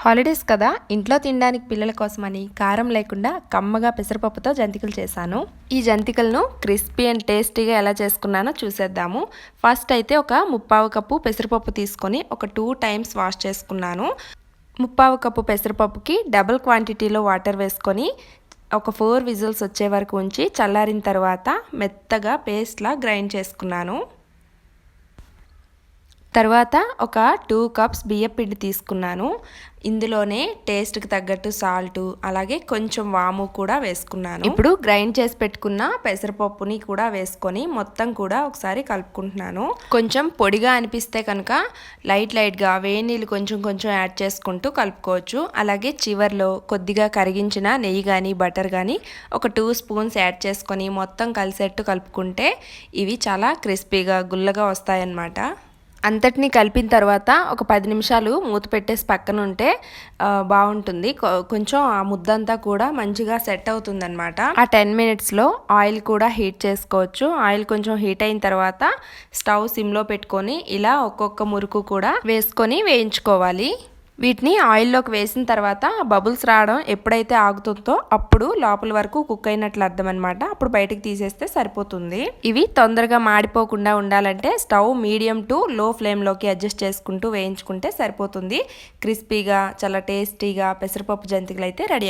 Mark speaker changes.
Speaker 1: Holidays కదా, ఇంట్లో తినడానికి పిల్లల కోసమని కారం లేకుండా కమ్మగా పెసరపప్పుతో జంతికలు చేశాను. ఈ జంతికలను క్రిస్పీ అండ్ టేస్టీగా ఎలా చేసుకున్నానో చూసేద్దాము. ఫస్ట్ అయితే ఒక 1/4 కప్పు పెసరపప్పు తీసుకొని ఒక 2 టైమ్స్ వాష్ చేసుకున్నాను. 1/4 కప్పు పెసరపప్పుకి డబుల్ క్వాంటిటీలో వాటర్ వేసుకొని ఒక 4 విజిల్స్ వచ్చే వరకు ఉంచి చల్లారిన తర్వాత మెత్తగా పేస్ట్లా గ్రైండ్ చేసుకున్నాను. తర్వాత ఒక 2 కప్స్ బియ్యం పిండి తీసుకున్నాను. ఇందులోనే టేస్ట్కి తగ్గట్టు సాల్ట్, అలాగే కొంచెం వాము కూడా వేసుకున్నాను. ఇప్పుడు గ్రైండ్ చేసి పెట్టుకున్న పెసరపప్పుని కూడా వేసుకొని మొత్తం కూడా ఒకసారి కలుపుకుంటున్నాను. కొంచెం పొడిగా అనిపిస్తే కనుక లైట్గా వేడి నీళ్ళు కొంచెం కొంచెం యాడ్ చేసుకుంటూ కలుపుకోవచ్చు. అలాగే చివర్లో కొద్దిగా కరిగించిన నెయ్యి కానీ బటర్ కానీ ఒక 2 స్పూన్స్ యాడ్ చేసుకొని మొత్తం కలిసేట్టు కలుపుకుంటే ఇవి చాలా క్రిస్పీగా గుల్లగా వస్తాయన్నమాట. అంతటినీ కలిపిన తర్వాత ఒక 10 నిమిషాలు మూత పెట్టేసి పక్కన ఉంటే బాగుంటుంది. కొంచెం ఆ ముద్దంతా కూడా మంచిగా సెట్ అవుతుందన్నమాట. ఆ 10 మినిట్స్లో ఆయిల్ కూడా హీట్ చేసుకోవచ్చు. ఆయిల్ కొంచెం హీట్ అయిన తర్వాత స్టవ్ సిమ్లో పెట్టుకొని ఇలా ఒక్కొక్క మురుకు కూడా వేసుకొని వేయించుకోవాలి. వీటిని ఆయిల్లోకి వేసిన తర్వాత బబుల్స్ రావడం ఎప్పుడైతే ఆగుతుందో అప్పుడు లోపల వరకు కుక్ అయినట్లు అర్థం అనమాట. అప్పుడు బయటకు తీసేస్తే సరిపోతుంది. ఇవి తొందరగా మాడిపోకుండా ఉండాలంటే స్టవ్ మీడియం టు లో ఫ్లేమ్లోకి అడ్జస్ట్ చేసుకుంటూ వేయించుకుంటే సరిపోతుంది. క్రిస్పీగా చాలా టేస్టీగా పెసరపప్పు జంతికలు అయితే రెడీ.